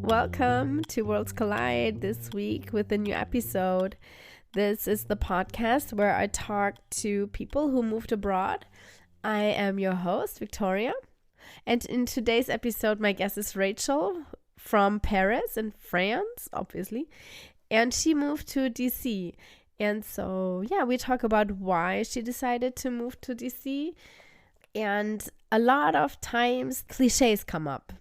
Welcome to Worlds Collide this week with a new episode. This is the podcast where I talk to people who moved abroad. I am your host, Victoria. And in today's episode, my guest is Rachel from Paris in France, obviously. And she moved to DC. And so, we talk about why she decided to move to DC. And a lot of times, clichés come up.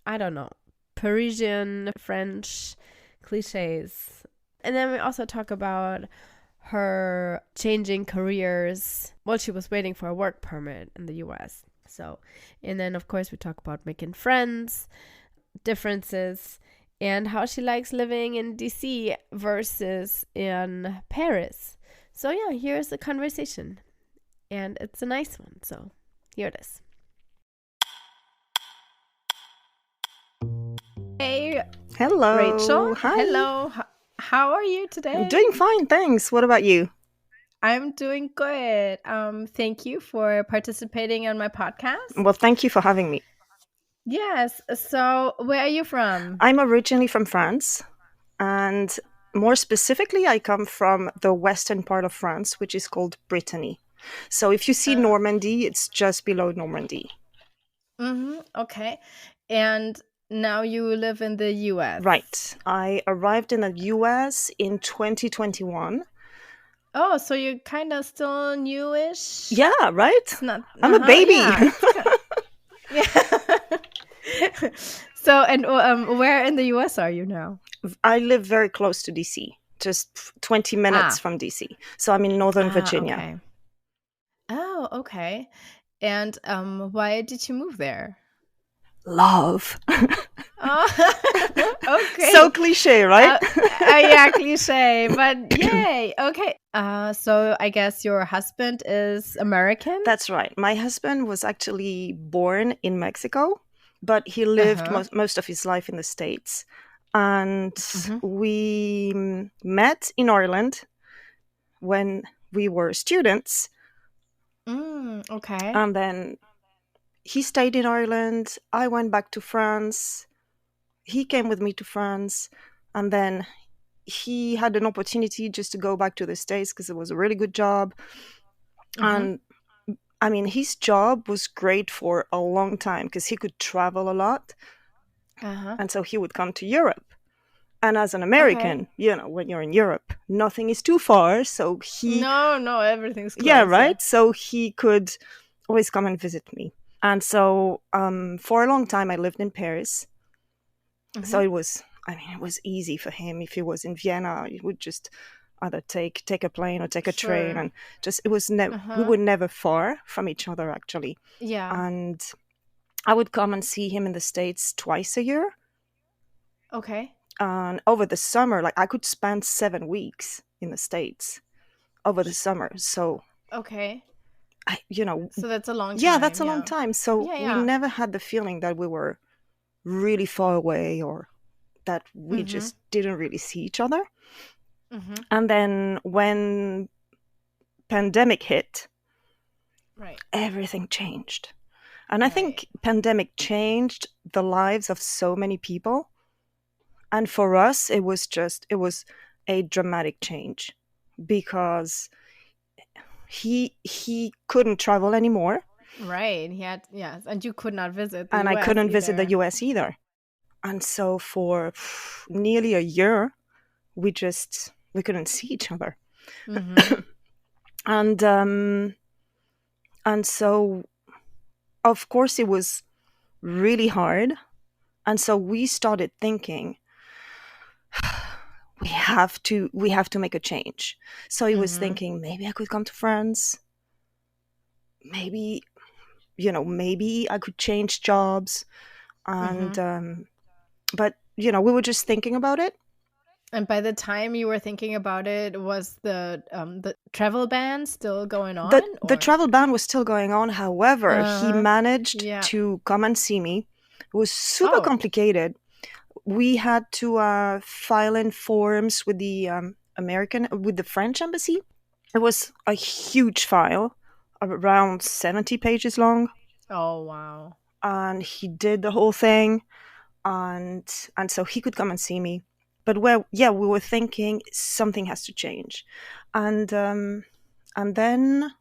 I don't know. Parisian, French clichés. And then we also talk about her changing careers while she was waiting for a work permit in the US. And then of course we talk about making friends, differences, and how she likes living in DC versus in Paris. So here's the conversation. And it's a nice one. So here it is. Hey. Hello. Rachel. Hi. Hello. How are you today? I'm doing fine, thanks. What about you? I'm doing good. Thank you for participating on my podcast. Well, thank you for having me. Yes. So where are you from? I'm originally from France, and more specifically, I come from the western part of France, which is called Brittany. So if you see Normandy, it's just below Normandy. Okay. And now you live in the US. Right. I arrived in the US in 2021. Oh, so you're kind of still newish? Yeah, right? I'm a baby. Yeah. So, and where in the US are you now? I live very close to DC, just 20 minutes from DC. So I'm in Northern Virginia. Okay. Oh, okay. And why did you move there? Love. Okay. So cliche, right? Yeah, cliche, but yay. Okay. So I guess your husband is American? That's right. My husband was actually born in Mexico, but he lived most of his life in the States. And we met in Ireland when we were students. Okay. And then he stayed in Ireland. I went back to France. He came with me to France. And then he had an opportunity just to go back to the States because it was a really good job. And I mean, his job was great for a long time because he could travel a lot. And so he would come to Europe. And as an American, when you're in Europe, nothing is too far. So he... No, everything's close. Yeah, right? So he could always come and visit me. And so for a long time, I lived in Paris. So it was easy for him. If he was in Vienna, he would just either take a plane or take a train. And just, it was we were never far from each other, actually. Yeah. And I would come and see him in the States twice a year. Okay. And over the summer, like I could spend 7 weeks in the States over the summer. So... Okay. So that's a long time. Yeah, that's a long time. So we never had the feeling that we were really far away or that we just didn't really see each other. And then when pandemic hit, everything changed. And I think pandemic changed the lives of so many people. And for us, it was a dramatic change because he couldn't travel anymore. Right. He had, and you could not visit the and US I couldn't visit either. the US either. And so for nearly a year, we couldn't see each other. And so of course it was really hard. And so we started thinking, we have to make a change. So he was thinking, maybe I could come to France. Maybe I could change jobs. And but we were just thinking about it. And by the time you were thinking about it, was the travel ban still going on? The travel ban was still going on. However, he managed to come and see me. It was super complicated. We had to file in forms with the French embassy. It was a huge file, around 70 pages long. Oh, wow. And he did the whole thing. and so he could come and see me. But we were thinking something has to change, and then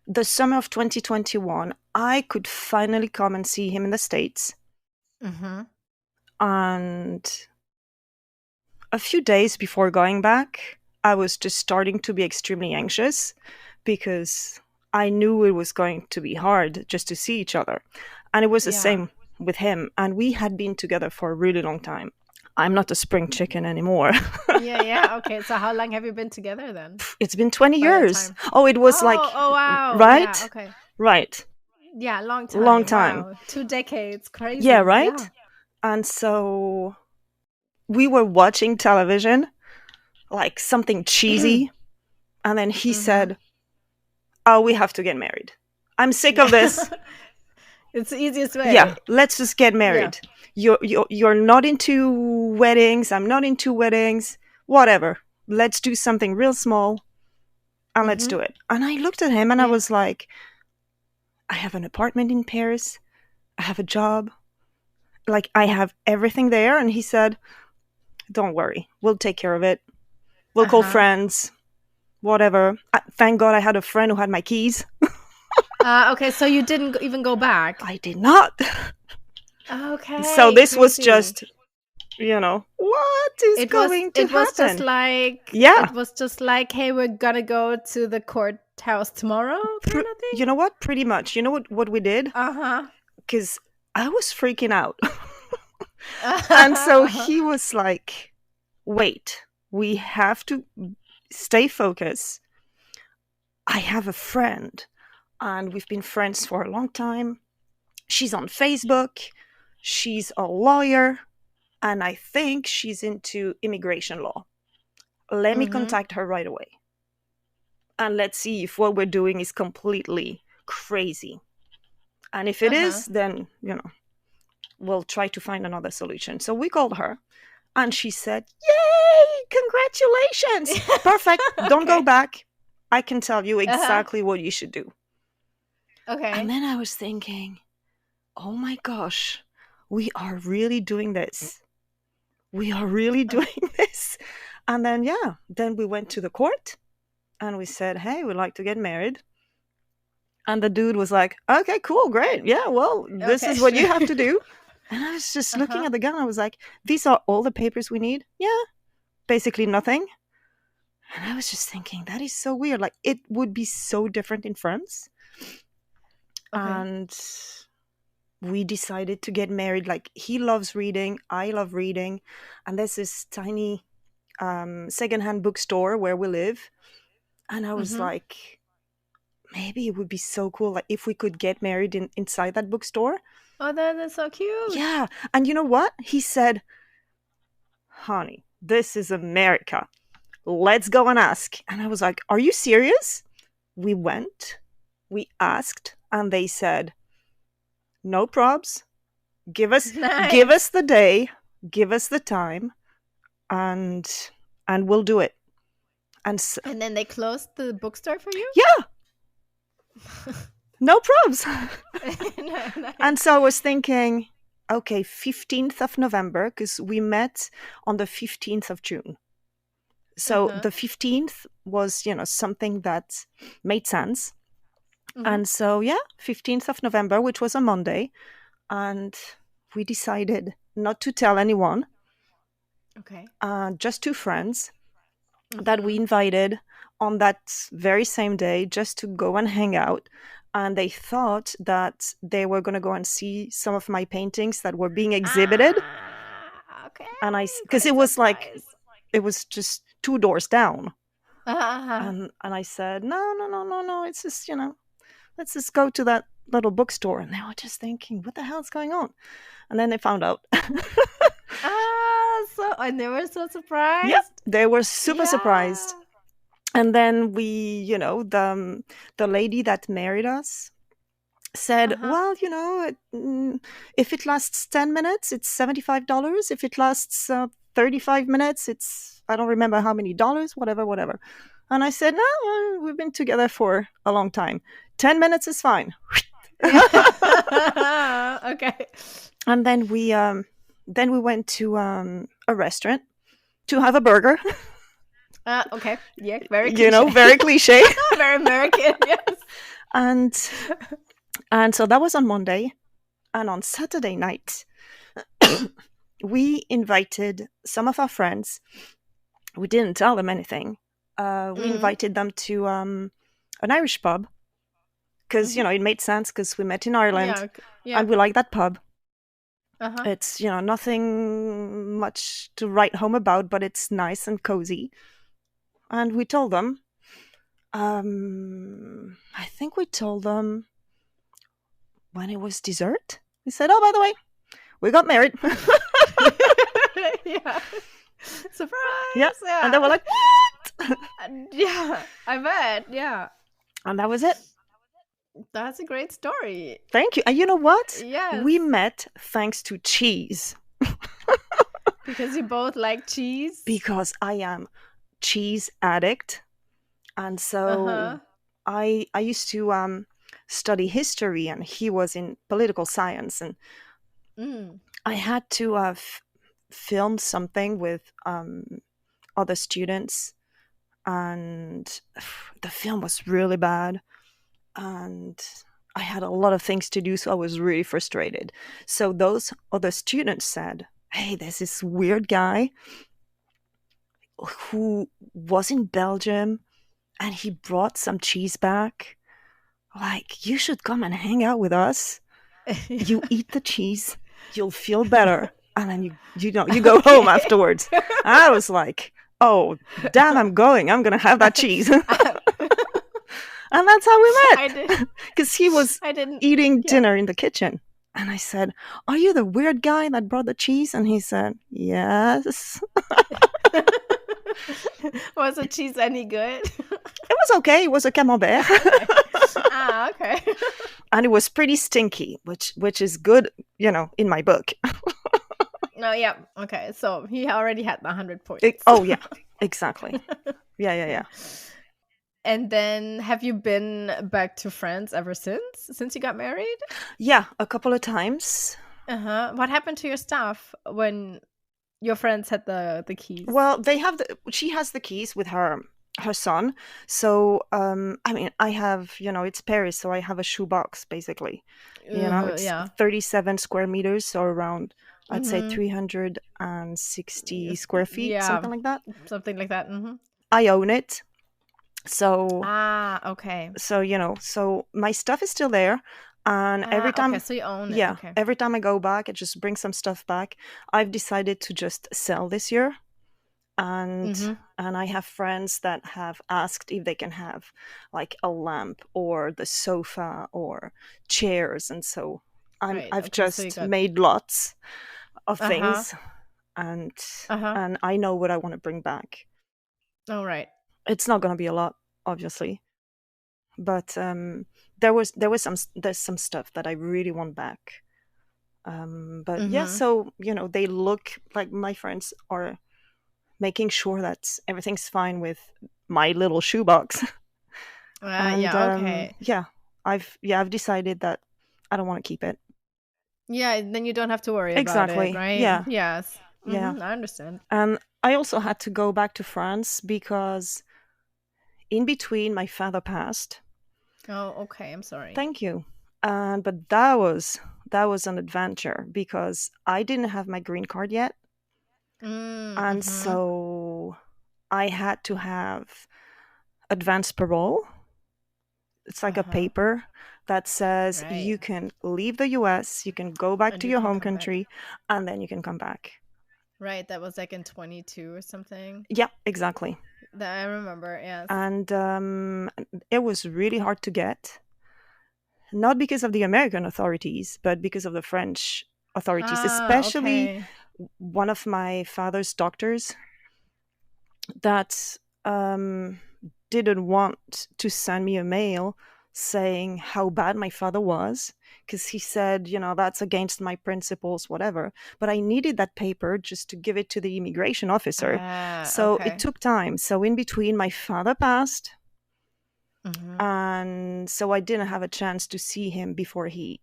the summer of 2021, I could finally come and see him in the States. Mm-hmm. And a few days before going back, I was just starting to be extremely anxious because I knew it was going to be hard just to see each other. And it was the same with him. And we had been together for a really long time. I'm not a spring chicken anymore. Yeah. Okay. So how long have you been together then? It's been 20 years. Oh, it was Oh, wow. Right? Yeah, okay. Right. Yeah, long time. Long time. Wow. 2 decades. Crazy. Yeah, right? Yeah. And so we were watching television, like something cheesy. And then he said, "Oh, we have to get married. I'm sick of this." It's the easiest way. Yeah, let's just get married. Yeah. You're not into weddings. I'm not into weddings. Whatever. Let's do something real small and let's do it. And I looked at him and I was like, I have an apartment in Paris. I have a job. Like, I have everything there. And he said, "Don't worry. We'll take care of it. We'll call friends. Whatever." Thank God I had a friend who had my keys. Okay, so you didn't even go back? I did not. Okay. So this was just, what is going to happen? It was just like, it was just like, hey, we're gonna go to the courthouse tomorrow, kind of thing? You know what? Pretty much. You know what we did? Because I was freaking out. And so he was like, wait, we have to stay focused. I have a friend and we've been friends for a long time. She's on Facebook. She's a lawyer. And I think she's into immigration law. Let me contact her right away. And let's see if what we're doing is completely crazy. And if it is, then, we'll try to find another solution. So we called her. And she said, "Yay! Congratulations! Perfect. Don't go back. I can tell you exactly what you should do." Okay. And then I was thinking, oh my gosh, we are really doing this. We are really doing this. And then, then we went to the court and we said, "Hey, we'd like to get married." And the dude was like, "Okay, cool, great. Yeah, well, this is what you have to do." And I was just looking at the gun. I was like, "These are all the papers we need?" "Yeah, basically nothing." And I was just thinking, that is so weird. Like, it would be so different in France. And we decided to get married. Like, he loves reading. I love reading. And there's this tiny secondhand bookstore where we live. And I was like, maybe it would be so cool, like, if we could get married inside that bookstore. Oh, that is so cute. Yeah. And you know what? He said, "Honey, this is America. Let's go and ask." And I was like, "Are you serious?" We went, we asked, and they said, "No probs. Give us the day, give us the time, and we'll do it." And then they closed the bookstore for you? Yeah. No probs. Nice. And so I was thinking, okay, 15th of November, because we met on the 15th of June. So the 15th was, something that made sense. And so, 15th of November, which was a Monday. And we decided not to tell anyone. Okay. Just 2 friends that we invited on that very same day just to go and hang out. And they thought that they were going to go and see some of my paintings that were being exhibited. Okay. And because it was like, it was just 2 doors down. And I said, no. It's just, let's just go to that little bookstore. And they were just thinking, what the hell's going on? And then they found out. And they were so surprised? Yeah, they were super surprised. And then we, the lady that married us said, well, if it lasts 10 minutes, it's $75. If it lasts 35 minutes, it's, I don't remember how many dollars, whatever. And I said, no, we've been together for a long time. 10 minutes is fine. Okay. And then we went to a restaurant to have a burger. Okay. Yeah, very You know, cliche. very cliche. Very American, yes. And so that was on Monday. And on Saturday night, we invited some of our friends. We didn't tell them anything. We invited them to an Irish pub because, you know, it made sense because we met in Ireland and we like that pub. It's, you know, nothing much to write home about, but it's nice and cozy. And we told them, I think we told them when it was dessert. We said, oh, by the way, we got married. Yeah. Surprise. Yeah. And they were like, what? Yeah, I bet. Yeah. And that was it. That's a great story. Thank you. And you know what? Yes. We met thanks to cheese. Because you both like cheese? Because I am cheese addict. And so I used to study history, and he was in political science. And I had to film something with other students. And the film was really bad. And I had a lot of things to do, so I was really frustrated. So those other students said, hey, there's this weird guy who was in Belgium and he brought some cheese back. Like, you should come and hang out with us. You eat the cheese, you'll feel better. And then you go home afterwards. I was like, oh, damn, I'm going to have that cheese. And that's how we met. Because he was eating dinner in the kitchen. And I said, are you the weird guy that brought the cheese? And he said, yes. Was the cheese any good? It was okay. It was a camembert. Okay. And it was pretty stinky, which is good, you know, in my book. No, yeah. Okay. So he already had the 100 points. Oh, yeah. Exactly. Yeah. And then have you been back to France ever since you got married? Yeah, a couple of times. What happened to your stuff when your friends had the keys? Well, she has the keys with her son. So, I mean, I have, you know, it's Paris, so I have a shoebox, basically. You know, it's 37 square meters, so around, I'd say 360 square feet, something like that. Something like that. I own it. So okay. So, you know, so my stuff is still there, and every time so you own it. Yeah, okay. Every time I go back, I just bring some stuff back. I've decided to just sell this year, and I have friends that have asked if they can have like a lamp or the sofa or chairs, and so I've just made lots of things, and I know what I want to bring back. Oh, right. It's not going to be a lot, obviously, but there's some stuff that I really want back. But yeah, so you know, they look like my friends are making sure that everything's fine with my little shoebox. Okay. I've decided that I don't want to keep it. Yeah, then you don't have to worry about it, right? Yeah. Yes. Yeah. I understand. And I also had to go back to France because in between my father passed. Oh, okay. I'm sorry. Thank you. But that was an adventure because I didn't have my green card yet. And so I had to have advance parole. It's like a paper that says you can leave the US, you can go back to your home country, and then you can come back. Right, that was like in 22 or something. Yeah, exactly. That I remember, yes. And it was really hard to get. Not because of the American authorities, but because of the French authorities, especially one of my father's doctors that didn't want to send me a mail saying how bad my father was, because he said, you know, that's against my principles, whatever. But I needed that paper just to give it to the immigration officer. So it took time. So in between, my father passed. And so I didn't have a chance to see him before he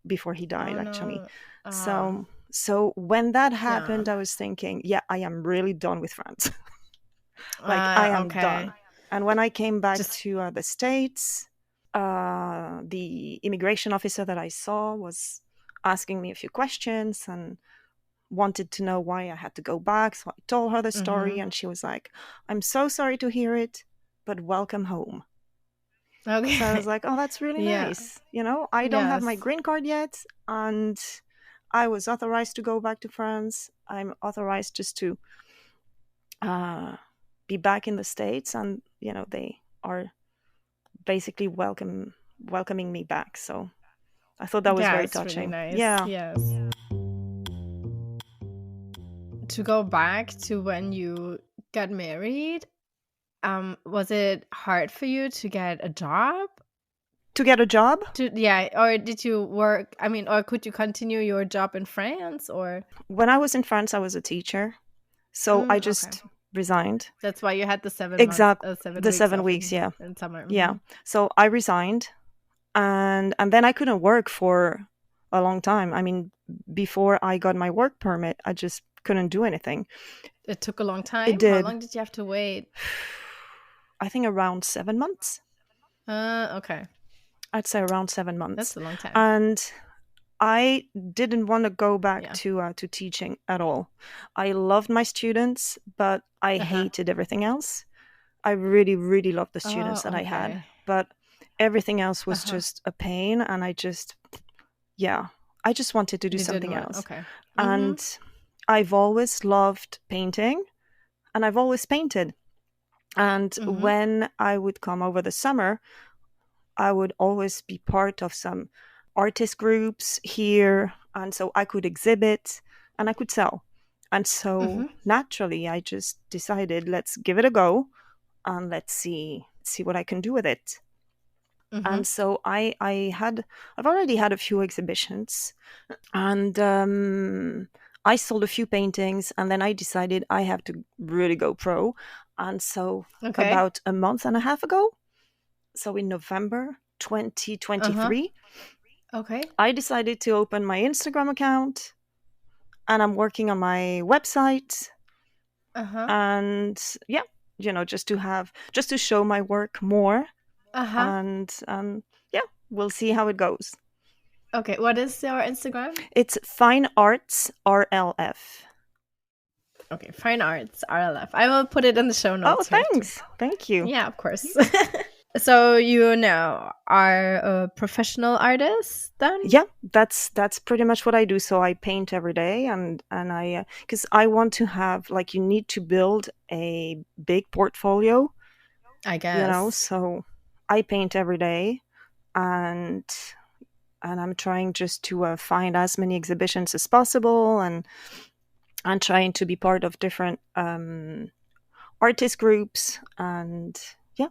died, actually. So So when that Yeah. happened, I was thinking, yeah, I am really done with France. Like, I am Okay. done. And when I came back Just to the States, the immigration officer that I saw was asking me a few questions and wanted to know why I had to go back. So I told her the story, and she was like, I'm so sorry to hear it, but welcome home. So I was okay. like, oh, that's really Yeah. nice. I don't have my Yes. green card yet, and I was authorized to go back to France. I'm authorized just to uh, be back in the States, and they are basically welcoming me back. So I thought that was Yeah, very it's really touching. nice. Yeah. Yes. To go back to when you got married, was it hard for you to get a job? To get a job, Yeah, or did you work? I mean, or could you continue your job in France? Or when I was in France, I was a teacher. So I okay, just resigned. that's why you had the 7 months, Exact 7 weeks the 7 off weeks, yeah. in summer. Yeah. So I resigned, and then I couldn't work for a long time. I mean, before I got my work permit, I just couldn't do anything. It took a long It time. How did. long did you have to wait? I think around 7 months. Okay, I'd say around 7 months. that's a long time. And I didn't want to go back Yeah. to teaching at all. I loved my students, but I Uh-huh. hated everything else. I really, really loved the Oh, students that I had, okay. but everything else was Uh-huh. just a pain. And I just wanted to do You didn't something want. else. Okay. Mm-hmm. And I've always loved painting, and I've always painted. And Mm-hmm. when I would come over the summer, I would always be part of some artist groups here. And so I could exhibit and I could sell. And so Mm-hmm. naturally, I just decided, let's give it a go and let's see what I can do with it. Mm-hmm. And so I've already had a few exhibitions, and I sold a few paintings, and then I decided I have to really go pro. And so Okay. about a month and a half ago, so in November Uh-huh. 2023, Okay. I decided to open my Instagram account, and I'm working on my website. Uh-huh. And yeah, just to show my work more. Uh-huh. And yeah, we'll see how it goes. Okay. What is your Instagram? It's Fine Arts RLF. Okay, Fine Arts RLF. I will put it in the show Oh, notes here too. thanks. Thank you. Yeah, of course. So you now are a professional artist then? Yeah, that's pretty much what I do. So I paint every day, and I because I want to have, like, you need to build a big portfolio, I guess. So I paint every day, and I'm trying just to find as many exhibitions as possible, and trying to be part of different artist groups, and yeah.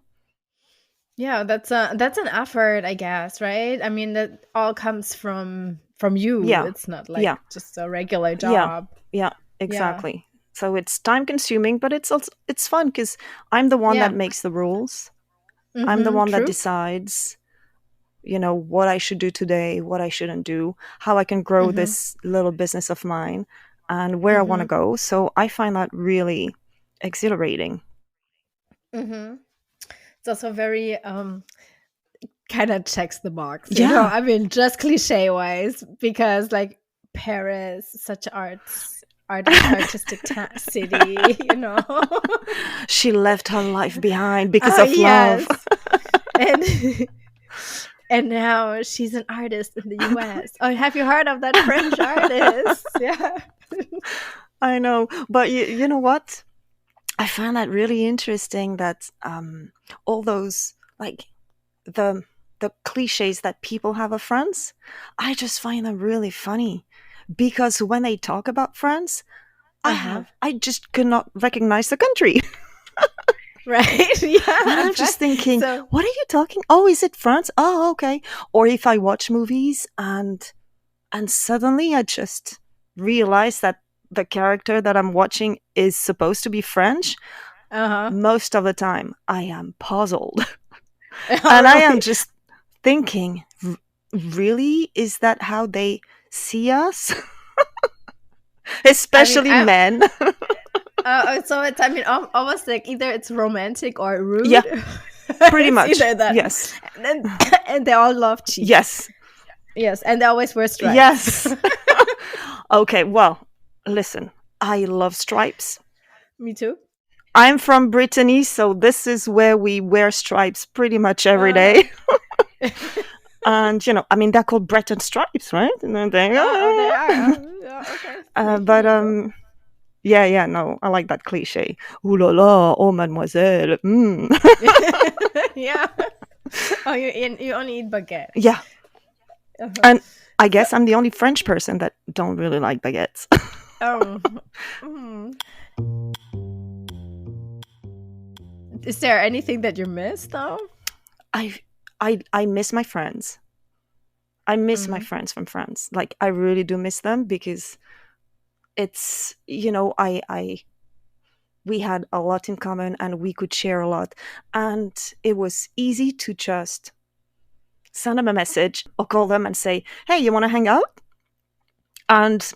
Yeah, that's an effort, I guess, right? I mean, that all comes from you. Yeah, It's not like yeah, just a regular yeah, job. yeah, Yeah. exactly. So it's time consuming, but it's also, it's fun because I'm the one that Yeah. makes the rules. I'm the Mm-hmm. one that True. decides, what I should do today, what I shouldn't do, how I can grow Mm-hmm. this little business of mine, and where I want to Mm-hmm. go. So I find that really exhilarating. Mm-hmm. It's also very kind of checks the box, Yeah. I mean, just cliche wise, because like Paris, such artistic city. She left her life behind because Oh of love. yes. And and now she's an artist in the US. Oh, have you heard of that French artist? Yeah. I know. But you know what? I find that really interesting that all those, like, the cliches that people have of France, I just find them really funny, because when they talk about France, Uh-huh. I just could not recognize the country. Right. Yeah. And I'm just thinking, So what are you talking? Oh, is it France? Oh, okay. Or if I watch movies, and suddenly I just realize that the character that I'm watching is supposed to be French, uh-huh. most of the time I am puzzled. Oh, And I am really? just thinking, really? Is that how they see us? especially men. So it's, I mean, almost like either it's romantic or rude. Yeah, pretty much. Either that. Yes. And they all love cheese. Yes. Yes, and they always wear stripes. Yes. Okay, well, listen, I love stripes. Me too. I'm from Brittany, so this is where we wear stripes pretty much every day. And, I mean, they're called Breton stripes, right? And then they are. Yeah, okay. But, no, I like that cliche. Ooh la la, oh mademoiselle. Yeah. Oh, you only eat baguette. Yeah. And I guess I'm the only French person that don't really like baguettes. Oh. Mm. Is there anything that you miss, though? I miss my friends. I miss my friends from France. Like, I really do miss them because it's, we had a lot in common and we could share a lot. And it was easy to just send them a message or call them and say, hey, you want to hang out? And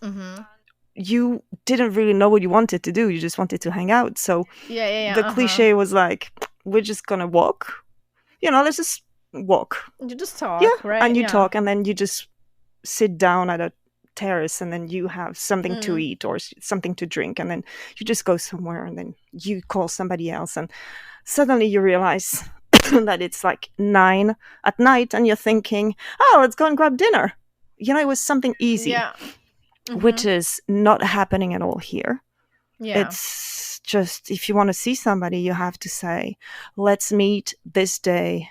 you didn't really know what you wanted to do. You just wanted to hang out. So the cliche was like, we're just going to walk. Let's just walk. You just talk, right? And you talk, and then you just sit down at a terrace, and then you have something to eat or something to drink, and then you just go somewhere, and then you call somebody else, and suddenly you realize that it's like 9 at night, and you're thinking, oh, let's go and grab dinner. It was something easy, which is not happening at all here. Yeah. It's just, if you want to see somebody, you have to say, let's meet this day.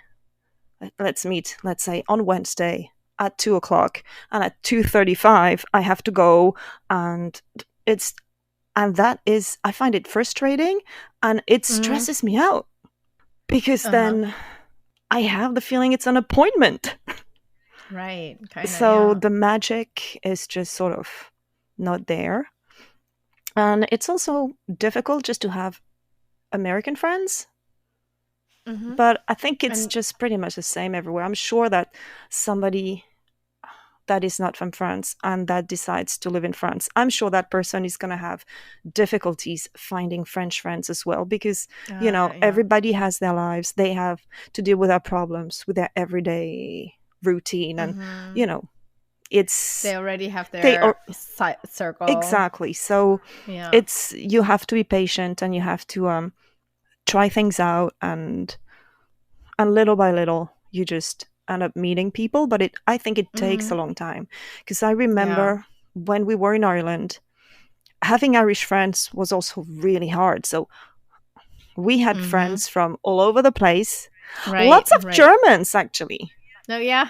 Let's meet, let's say, on Wednesday at 2:00, and at 2:35 I have to go, and that is, I find it frustrating, and it stresses me out because then I have the feeling it's an appointment. Right. So the magic is just sort of not there. And it's also difficult just to have American friends. But I think it's just pretty much the same everywhere. I'm sure that somebody that is not from France and that decides to live in France, I'm sure that person is going to have difficulties finding French friends as well, because, everybody has their lives. They have to deal with their problems, with their everyday routine. And, they already have their circle. Exactly. So you have to be patient, and you have to try things out, and little by little you just end up meeting people. But I think it takes a long time, because I remember when we were in Ireland, having Irish friends was also really hard. So we had friends from all over the place. Lots of Germans, actually. Oh yeah.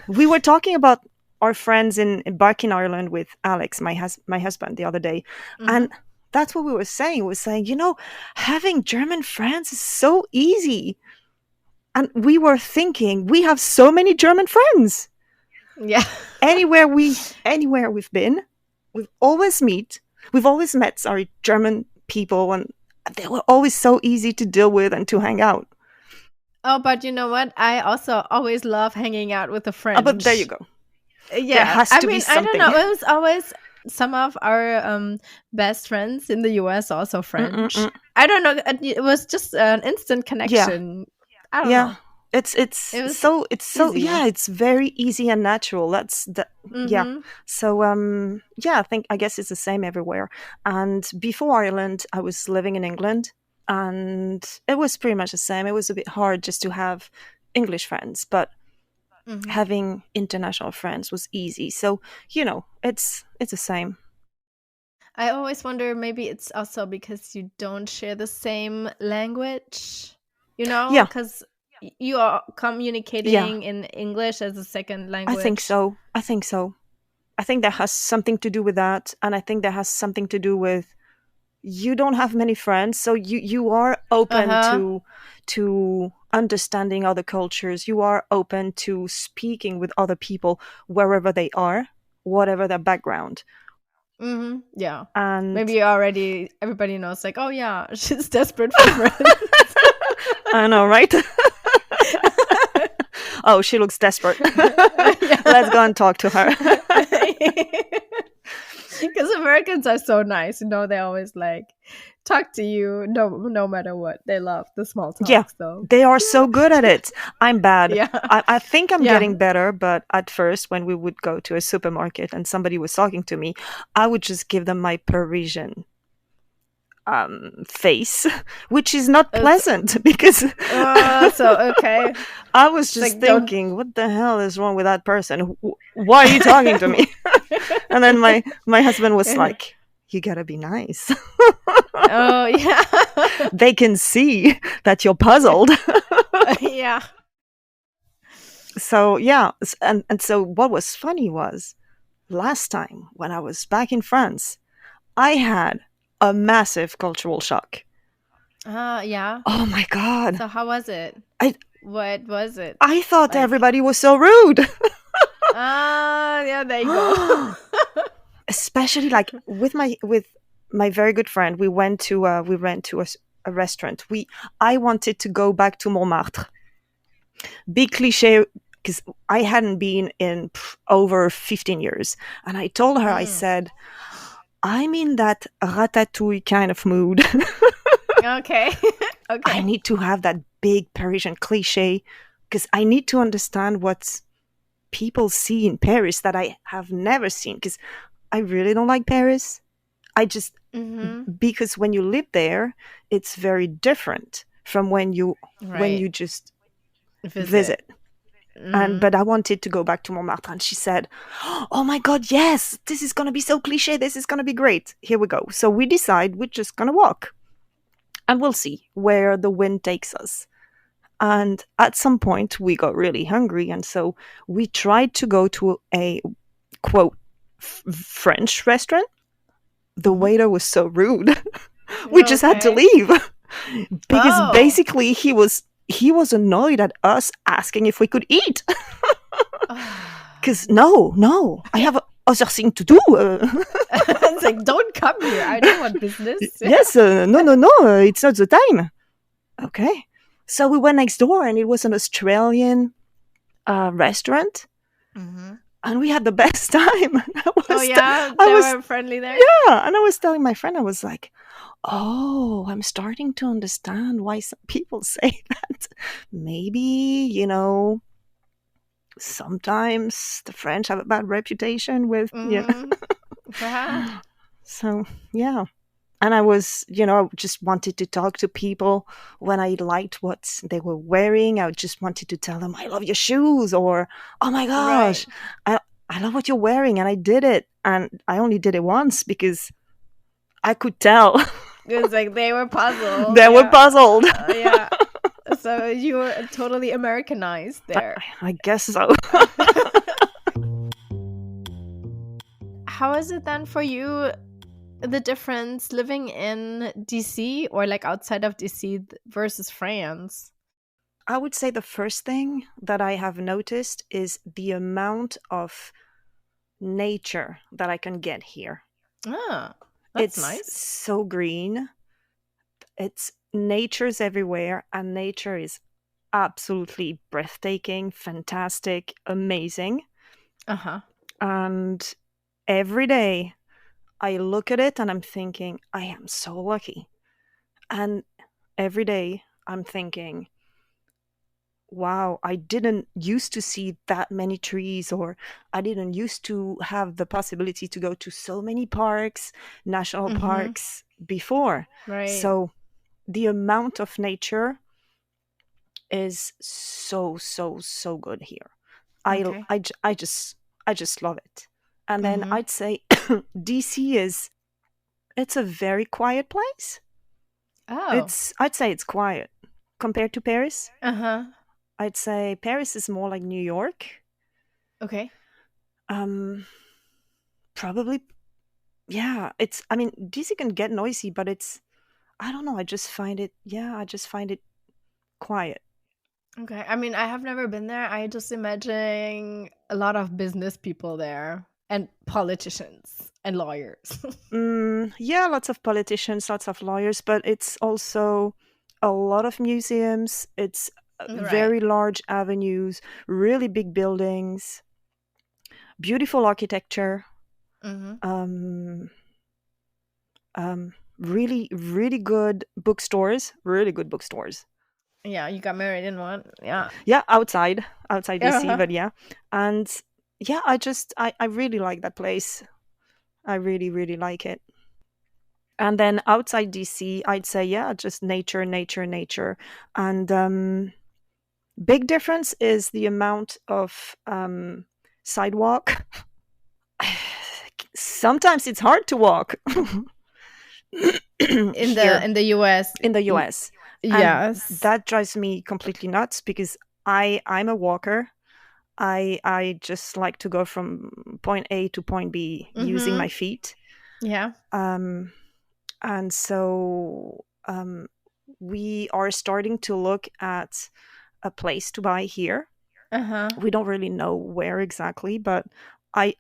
We were talking about our friends back in Ireland with Alex, my husband, the other day, and that's what we were saying. We were saying, having German friends is so easy. And we were thinking, we have so many German friends. Yeah. Anywhere we've been, we've always met German people, and they were always so easy to deal with and to hang out. Oh, but you know what? I also always love hanging out with the French. Oh, but there you go. Yeah. There has to be something. I don't know. It was always some of our best friends in the US also French. I don't know. It was just an instant connection. Yeah. I don't know. It's so easy. Yeah, it's very easy and natural. That's the yeah. So I guess it's the same everywhere. And before Ireland, I was living in England, and it was pretty much the same. It was a bit hard just to have English friends, but having international friends was easy. So it's the same. I always wonder, maybe it's also because you don't share the same language. Because you are communicating in English as a second language. I think so. I think that has something to do with that. And I think that has something to do with, you don't have many friends, so you are open to understanding other cultures. You are open to speaking with other people wherever they are, whatever their background. Yeah. And maybe everybody knows, like, oh yeah, she's desperate for friends. I know, right? Oh, she looks desperate. Let's go and talk to her. Because Americans are so nice, they always like talk to you no matter what. They love the small Yeah, talk. So they are so good at it. I'm bad. yeah, I think I'm yeah. getting better, but at first, when we would go to a supermarket and somebody was talking to me, I would just give them my Parisian face, which is not pleasant because Okay. I was It's just like, thinking, what the hell is wrong with that person? Why are you talking to me? And then my husband was like, you gotta be nice. Oh yeah. They can see that you're puzzled. Yeah. So yeah, and so what was funny was last time when I was back in France, I had a massive cultural shock. Yeah. Oh my god. So how was it? I What was it? I thought Like- everybody was so rude. Yeah, there you go. Especially like with my very good friend, we went to a restaurant. I wanted to go back to Montmartre. Big cliche, because I hadn't been in over 15 years. And I told her, I said, I'm in that ratatouille kind of mood. Okay. Okay. I need to have that big Parisian cliche because I need to understand what people see in Paris that I have never seen, because I really don't like Paris. I just, because when you live there, it's very different from when you just visit. But I wanted to go back to Montmartre, and she said, oh my god, yes, this is gonna be so cliche, this is gonna be great, here we go. So we decide we're just gonna walk and we'll see where the wind takes us. And at some point we got really hungry, and so we tried to go to a quote French restaurant. The waiter was so rude. We just had to leave because basically he was annoyed at us asking if we could eat. Because no, I have other thing to do. It's like, don't come here. I don't want business. Yes, no, it's not the time. Okay. So we went next door, and it was an Australian restaurant. And we had the best time. They were friendly there? Yeah, and I was telling my friend, I was like, oh, I'm starting to understand why some people say that. Maybe, sometimes the French have a bad reputation with, So, yeah. And I was, just wanted to talk to people when I liked what they were wearing. I just wanted to tell them, I love your shoes, or, oh my gosh, I love what you're wearing. And I did it. And I only did it once because I could tell. It's like they were puzzled. They were puzzled. Yeah. So you were totally Americanized there. I guess so. How is it then for you, the difference living in DC or like outside of DC versus France? I would say the first thing that I have noticed is the amount of nature that I can get here. That's it's nice. So green. Nature's everywhere, and nature is absolutely breathtaking, fantastic, amazing. And every day I look at it and I'm thinking, I am so lucky. And every day I'm thinking, wow, I didn't used to see that many trees, or I didn't used to have the possibility to go to so many parks, national parks before. Right. So the amount of nature is so good here. I just love it. And then I'd say DC it's a very quiet place. I'd say it's quiet compared to Paris. I'd say Paris is more like New York. Okay. Probably, yeah. DC can get noisy, but I don't know. I just find it quiet. Okay. I have never been there. I just imagine a lot of business people there and politicians and lawyers. Yeah, lots of politicians, lots of lawyers, but it's also a lot of museums. It's very large avenues, really big buildings, beautiful architecture. Mm-hmm. Really, really good bookstores. Really good bookstores. Yeah, you got married in one. Yeah. Yeah, outside DC, Uh-huh. but yeah. And yeah, I really like that place. I really, really like it. And then outside DC, I'd say, yeah, just nature, nature, nature. And big difference is the amount of sidewalk. Sometimes it's hard to walk here In the US. in the US. And Yes. that drives me completely nuts because I'm a walker. I just like to go from point A to point B using my Mm-hmm. feet. Yeah. And so we are starting to look at a place to buy here. Uh-huh. We don't really know where exactly, but I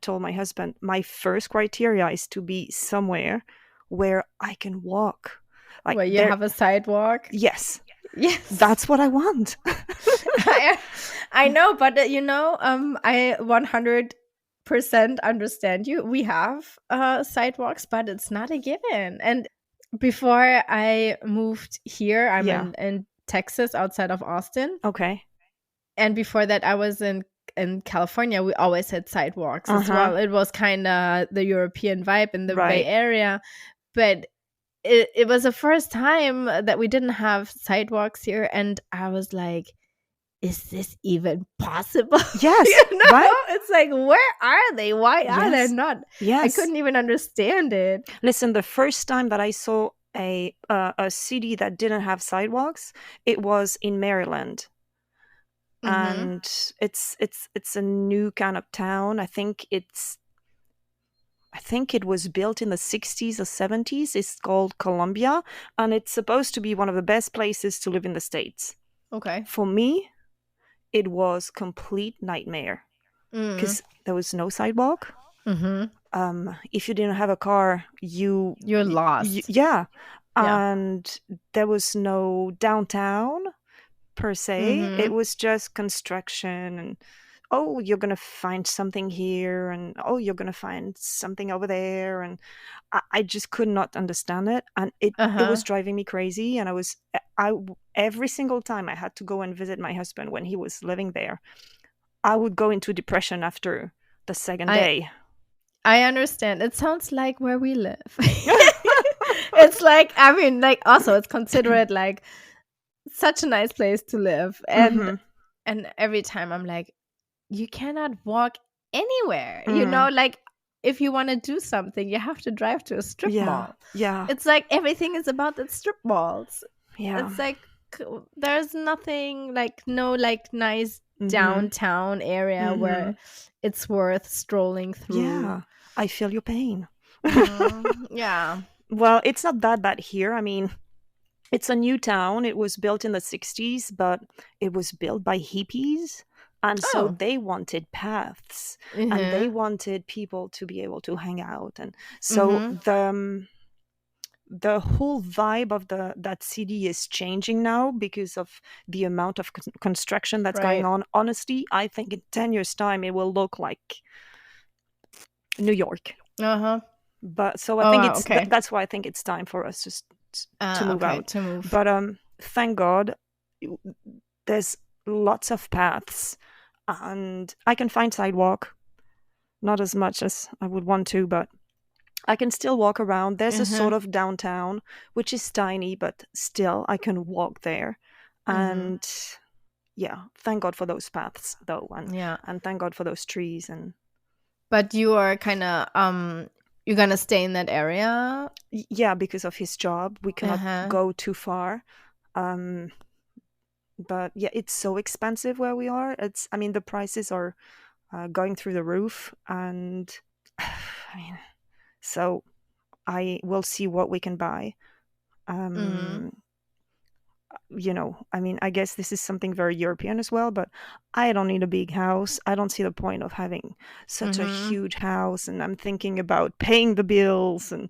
told my husband my first criteria is to be somewhere where I can walk. Like Where you there, have a sidewalk. yes, Yes. that's what I want. I know, but I 100% understand you. We have sidewalks, but it's not a given. And before I moved here, I'm Yeah. in Texas, outside of Austin. Okay. And before that, I was in California. We always had sidewalks as well. It was kind of the European vibe in the Bay Right. Area, but it was the first time that we didn't have sidewalks here, and I was like, is this even possible? Yes, right? It's like, where are they? Why are they Yes. not? I Yes. couldn't even understand it. Listen, the first time that I saw a city that didn't have sidewalks, it was in Maryland. Mhm. And it's a new kind of town. I think it was built in the 60s or 70s. It's called Columbia, and it's supposed to be one of the best places to live in the States. Okay. For me, it was complete nightmare Mm. because there was no sidewalk. Mhm. If you didn't have a car, You're lost. yeah. Yeah. And there was no downtown per se. Mhm. It was just construction and, oh, you're going to find something here, and oh, you're going to find something over there. And I just could not understand it. And it Uh-huh. was driving me crazy. And every single time I had to go and visit my husband when he was living there, I would go into depression after the second day. I understand. It sounds like where we live. It's like, I mean, like, also it's considered like such a nice place to live. And every time I'm like, you cannot walk anywhere. Like, if you want to do something, you have to drive to a strip mall. Yeah. It's like everything is about the strip malls. Yeah. It's like there's nothing, like, no, like, nice downtown area where it's worth strolling through. Yeah, I feel your pain. Yeah. Well, it's not that bad here. I mean, it's a new town. It was built in the 60s, but it was built by hippies. And so they wanted paths, and they wanted people to be able to hang out. And so the whole vibe of that city is changing now because of the amount of construction that's going on. Honestly, I think in 10 years' time, it will look like New York. But so I think that's why I think it's time for us just to move out. But thank God, there's lots of paths, and I can find sidewalk. Not as much as I would want to, but I can still walk around. There's a sort of downtown, which is tiny, but still I can walk there. And yeah, thank God for those paths, though, and thank God for those trees. But you are kind of you're gonna stay in that area? Yeah, because of his job, we cannot go too far. But yeah, it's so expensive where we are. I mean, the prices are going through the roof, and I mean, so I will see what we can buy. I mean, I guess this is something very European as well, but I don't need a big house. I don't see the point of having such a huge house, and I'm thinking about paying the bills and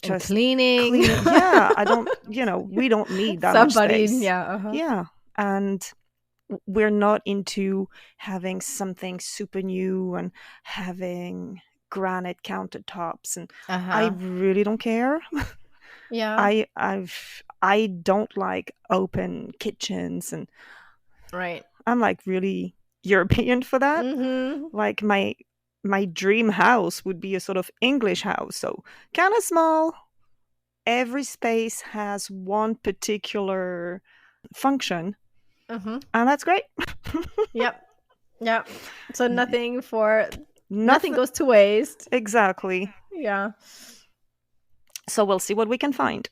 just cleaning. Yeah, I don't, we don't need that much space. Yeah. Yeah. And we're not into having something super new and having granite countertops, and I Uh-huh. really don't care. Yeah. I don't like open kitchens, and Right. I'm like really European for that. Mm-hmm. Like my dream house would be a sort of English house, so kind of small. Every space has one particular function, Mm-hmm. and that's great. Yep. Yep. So nothing Nothing goes to waste. exactly. Yeah. So we'll see what we can find.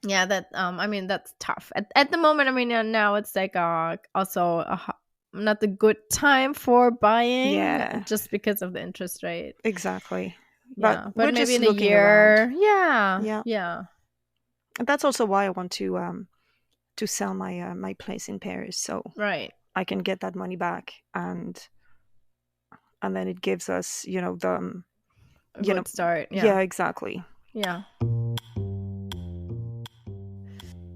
Yeah, that I mean that's tough. At the moment, I mean now it's like also not a good time for buying Yeah, just because of the interest rate. exactly. But Yeah, but we're maybe just in a looking around. year. Yeah. Yeah, Yeah. and that's also why I want to sell my place in Paris, so Right. I can get that money back, and then it gives us, the A you know, good start. Yeah. yeah, exactly. Yeah.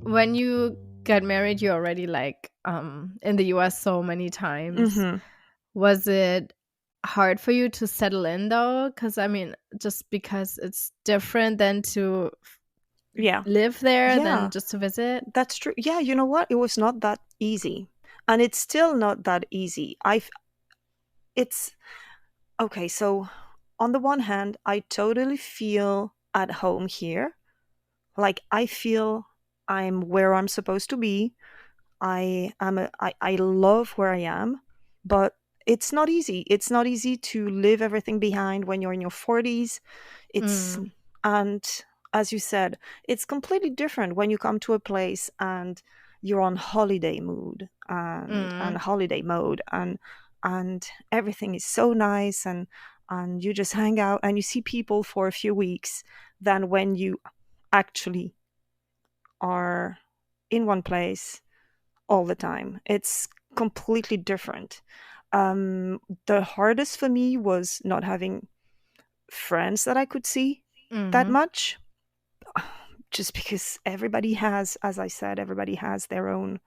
When you got married, you already like in the US so many times. Hmm. Was it hard for you to settle in though? Because I mean, just because it's different than to Yeah, live there yeah, than just to visit. that's true. Yeah, you know what? It was not that easy, and it's still not that easy. It's okay. So on the one hand, I totally feel at home here. Like I feel I'm where I'm supposed to be. I love where I am, but it's not easy. It's not easy to leave everything behind when you're in your 40s. It's Mm, and as you said, it's completely different when you come to a place and you're on holiday mood and mm, holiday mode, and everything is so nice, and you just hang out and you see people for a few weeks than when you actually are in one place all the time. It's completely different. The hardest for me was not having friends that I could see that mm-hmm. much, just because everybody has, as I said, everybody has their own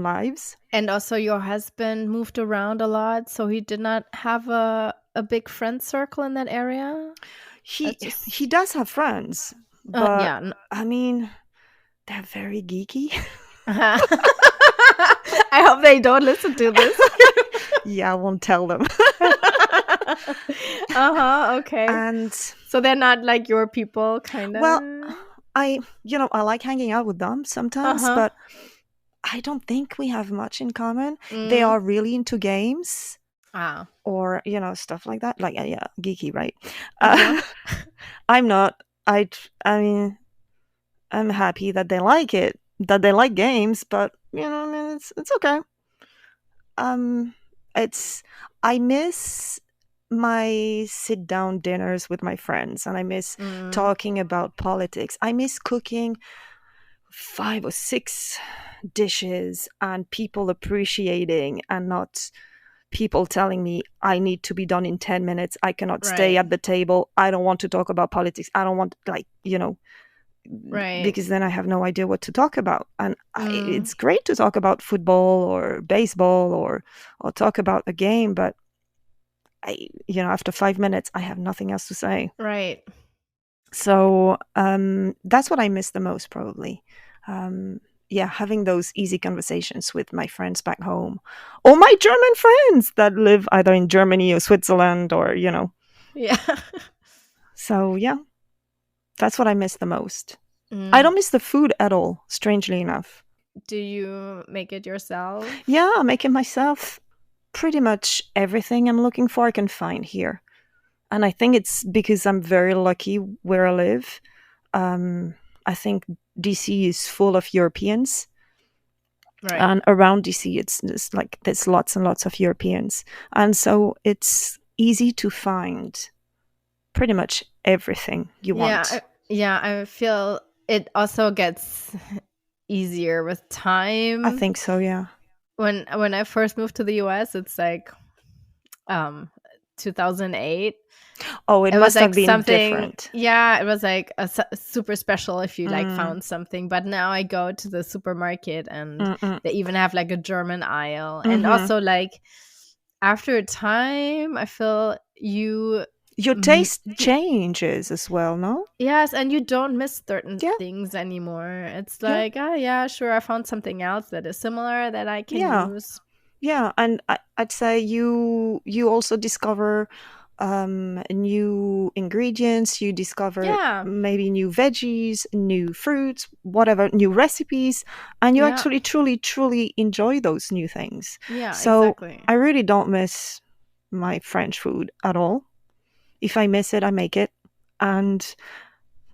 lives. And also, your husband moved around a lot, so he did not have a big friend circle in that area. He That's just he does have friends, but yeah. I mean, they're very geeky. I hope they don't listen to this. Yeah, I won't tell them. Uh-huh, okay. And So they're not like your people, kind well, of. I like hanging out with them sometimes, Uh-huh. but I don't think we have much in common. They Mm. are really into games Ah. or, stuff like that. Like, yeah, geeky, right? Uh-huh. Uh, I'm not. I mean, I'm happy that they like it, that they like games, but, I mean, it's okay. Um, it's, I miss my sit down dinners with my friends, and I miss Mm. talking about politics. I miss cooking 5 or 6 dishes and people appreciating, and not people telling me I need to be done in 10 minutes. I cannot stay Right. at the table. I don't want to talk about politics. I don't want, like, Right. because then I have no idea what to talk about. And Mm. it's great to talk about football or baseball or talk about a game, but after 5 minutes, I have nothing else to say. Right. So that's what I miss the most, probably. Yeah, having those easy conversations with my friends back home, or my German friends that live either in Germany or Switzerland, or Yeah. So yeah, that's what I miss the most. I Mm. don't miss the food at all, strangely enough. Do you make it yourself? Yeah, I'm making myself pretty much everything I'm looking for I can find here. And I think it's because I'm very lucky where I live. I think DC is full of Europeans, Right. and around DC, it's like there's lots and lots of Europeans, and so it's easy to find pretty much everything you Yeah. want. Yeah. I feel it also gets easier with I time. think so. Yeah. When I first moved to the US, it's like um 2008. Oh, it It was must have like been something, different. yeah, it was like super special if you like found something. But now I go to the supermarket and Mm-mm. they even have like a German aisle. And Mm-hmm. also, like, after a time, I feel Your mm, taste you changes as well, no? yes, and you don't miss certain Yeah, things anymore. It's yeah, like, oh yeah, sure, I found something else that is similar that I can yeah. use. Yeah, and I'd say you also discover new ingredients. You discover Yeah, maybe new veggies, new fruits, whatever, new recipes, and you yeah, actually truly enjoy those new things. yeah, So exactly. I really don't miss my French food at all. If I miss it, I make it, and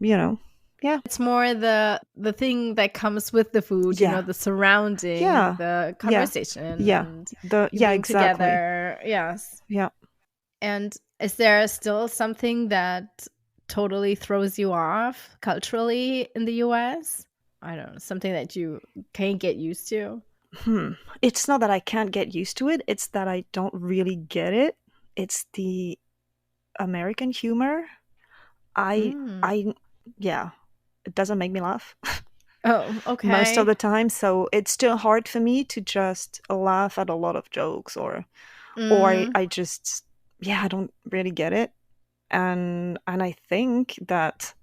you know, yeah, It's more the thing that comes with the food, yeah, the surrounding, yeah, the yeah, conversation, yeah. and The you yeah, being exactly. together. Yes. Yeah. And is there still something that totally throws you off culturally in the US? I don't know, something that you can't get used to? It's not that I can't get used to it, it's that I don't really get it. It's the American humor. I Mm. I yeah, it doesn't make me laugh Oh, most of okay. the time, so it's still hard for me to just laugh at a lot of jokes or Mm. I just I don't really get it. And I think that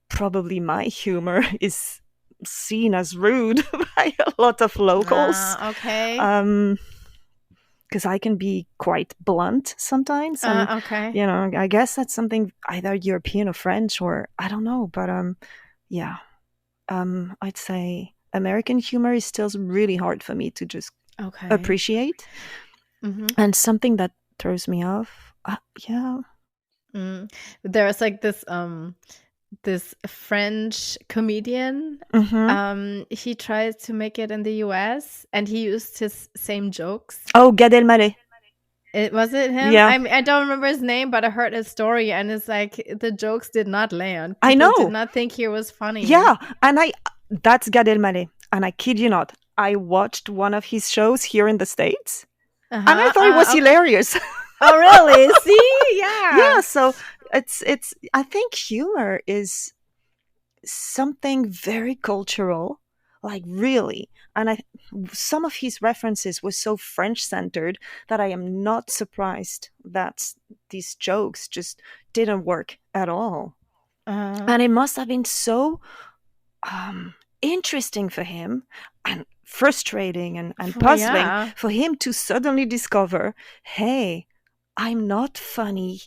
probably my humor is seen as rude by a lot of locals. Ah, okay. Um because I can be quite blunt sometimes, and Okay. I guess that's something either European or French, or I don't know, but yeah, I'd say American humor is still really hard for me to just Okay. appreciate, Mm-hmm. and something that throws me off. Yeah. Mm. There's like this French comedian. Mm-hmm. He tries to make it in the US and he used his same jokes. Oh, Gad Elmaleh. Was it him? Yeah, I don't remember his name, but I heard his story and it's like the jokes did not land. I People did know. not think he was funny. Yeah, and that's Gad Elmaleh, and I kid you not, I watched one of his shows here in the States, and I Uh-huh. thought it was Okay. hilarious. Oh, really? See? Yeah. Yeah, so it's I think humor is something very cultural, like really. And some of his references were so French centered that I am not surprised that these jokes just didn't work at all. Uh, And it must have been so interesting for him and frustrating and puzzling yeah. for him to suddenly discover, hey, I'm not funny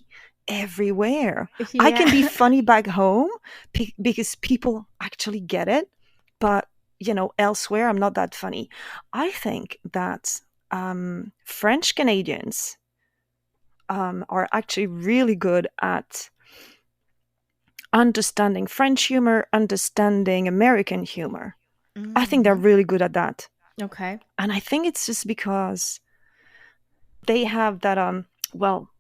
everywhere. I can be Yeah. funny back home because people actually get it, but elsewhere I'm not that funny. I think that French Canadians are actually really good at understanding French humor, understanding American humor. I think they're Mhm. really good at that. Okay. And I think it's just because they have that well,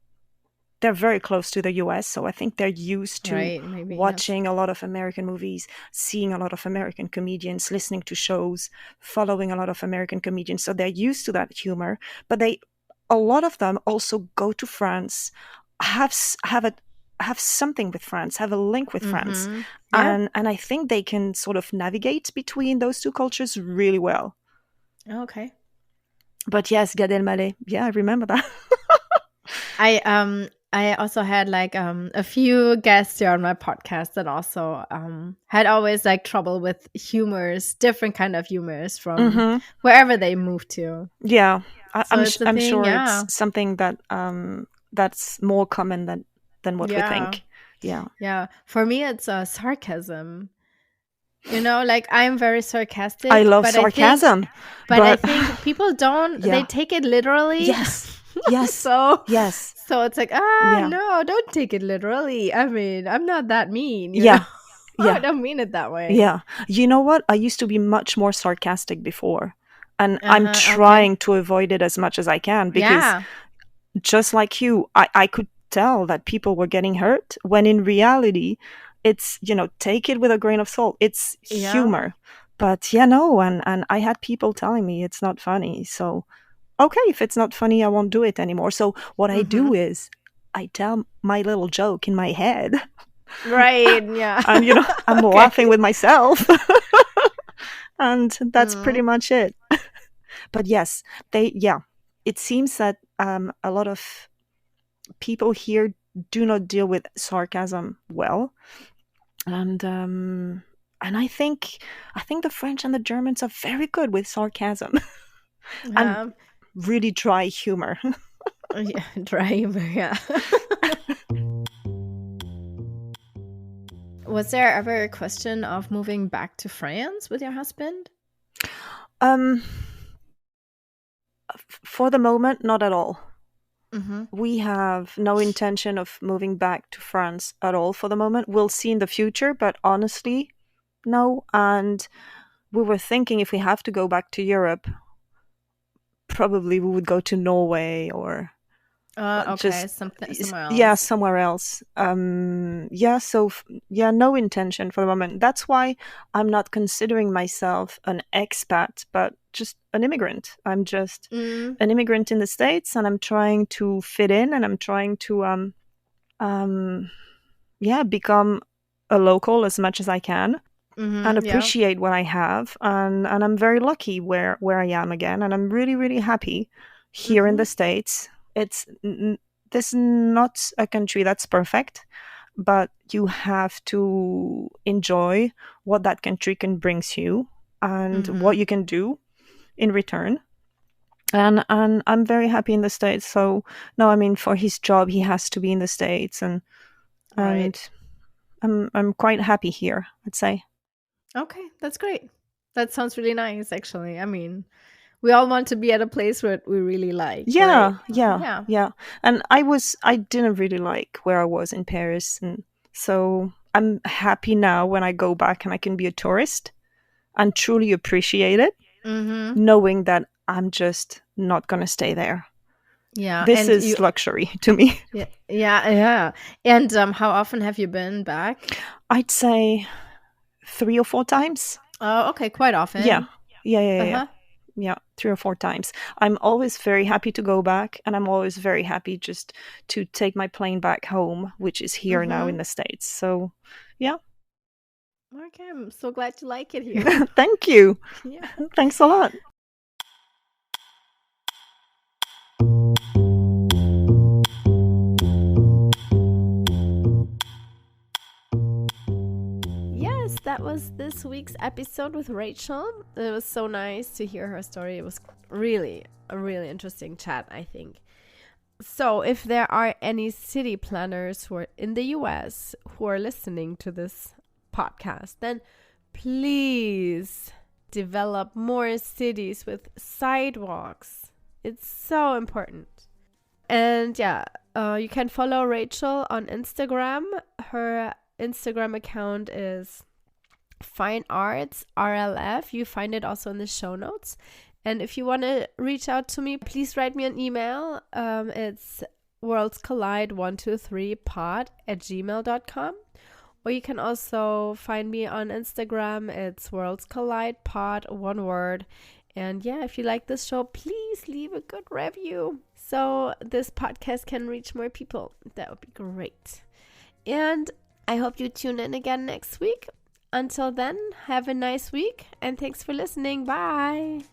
they're very close to the US, so I think they're used to Right, maybe, yes. watching a lot of American movies, seeing a lot of American comedians, listening to shows, following a lot of American comedians. So they're used to that humor, but a lot of them also go to France, have something with France, have a link with France. Mhm. Yeah. And I think they can sort of navigate between those two cultures really well. Okay. But yes, Gad Elmaleh. Yeah, I remember that. I also had like a few guests here on my podcast that also had always like trouble with humors, different kind of humors from Hmm. wherever they moved to. Yeah, So it's a I'm thing, sure it's yeah. something that that's more common than what we Yeah. think. Yeah, Yeah. For me it's sarcasm. Like I'm very I sarcastic, love but I think sarcasm, but I but think people don't they yeah, take it literally. yes, yes, So yes, so it's like, yeah, no, don't take it literally. I mean, I'm not that mean. yeah, I yeah, don't mean it that way. yeah. You know what? I used to be much more sarcastic before, and I'm Uh-huh, okay. trying to avoid it as much as I can because Yeah. just like you, I could tell that people were getting hurt when in reality, it's, take it with a grain of salt. It's Yeah. humor. But yeah, no, and I had people telling me it's not funny. So, okay, if it's not funny, I won't do it anymore. So, what I do Mhm. is I tell my little joke in my head. Right, yeah. And, I'm Okay. laughing with myself. And that's pretty much it. But yes, it seems that a lot of people here do not deal with sarcasm well. And I think the French and the Germans are very good with sarcasm. Yeah. And really dry humor. Yeah, dry humor, yeah. Was there ever a question of moving back to France with your husband? For the moment, not at all. Mm-hmm. We have no intention of moving back to France at all for the moment. We'll see in the future, but honestly, no. And we were thinking if we have to go back to Europe, probably we would go to Norway or Okay, just somewhere else. yeah, somewhere else. No intention for the moment. That's why I'm not considering myself an expat, but just an immigrant. I'm just an immigrant in the States, and I'm trying to fit in, and I'm trying to become a local as much as I can. And appreciate what I have, and I'm very lucky where I am again, and I'm really, really happy here in the States. This is not a country that's perfect, but you have to enjoy what that country can bring you and what you can do in return. And I'm very happy in the States. So no, I mean, for his job, he has to be in the States, and Right. I'm quite happy here, I'd say. Okay, that's great. That sounds really nice, actually. I mean, we all want to be at a place where we really like. Yeah, right? yeah. And I didn't really like where I was in Paris, and so I'm happy now when I go back and I can be a tourist and truly appreciate it, knowing that I'm just not gonna stay there. Yeah, This is luxury to me. Yeah. And how often have you been back? I'd say 3 or 4 times. Oh, okay, quite often. Yeah. Yeah, 3 or 4 times. I'm always very happy to go back, and I'm always very happy just to take my plane back home, which is here now in the States. So, yeah. Okay, I'm so glad you like it here. Thank you. Yeah. Thanks a lot. Yes, that was this week's episode with Rachel. It was so nice to hear her story. It was really a really interesting chat, I think. So if there are any city planners who are in the US who are listening to this podcast, then please develop more cities with sidewalks. It's so important. And yeah, you can follow Rachel on Instagram. Her Instagram account is Fine Arts RLF. You find it also in the show notes. And if you want to reach out to me, please write me an email. It's worldscollide123pod@gmail.com. Or you can also find me on Instagram. It's worldscollidepod, one word. And yeah, if you like this show, please leave a good review so this podcast can reach more people. That would be great. And I hope you tune in again next week. Until then, have a nice week and thanks for listening. Bye.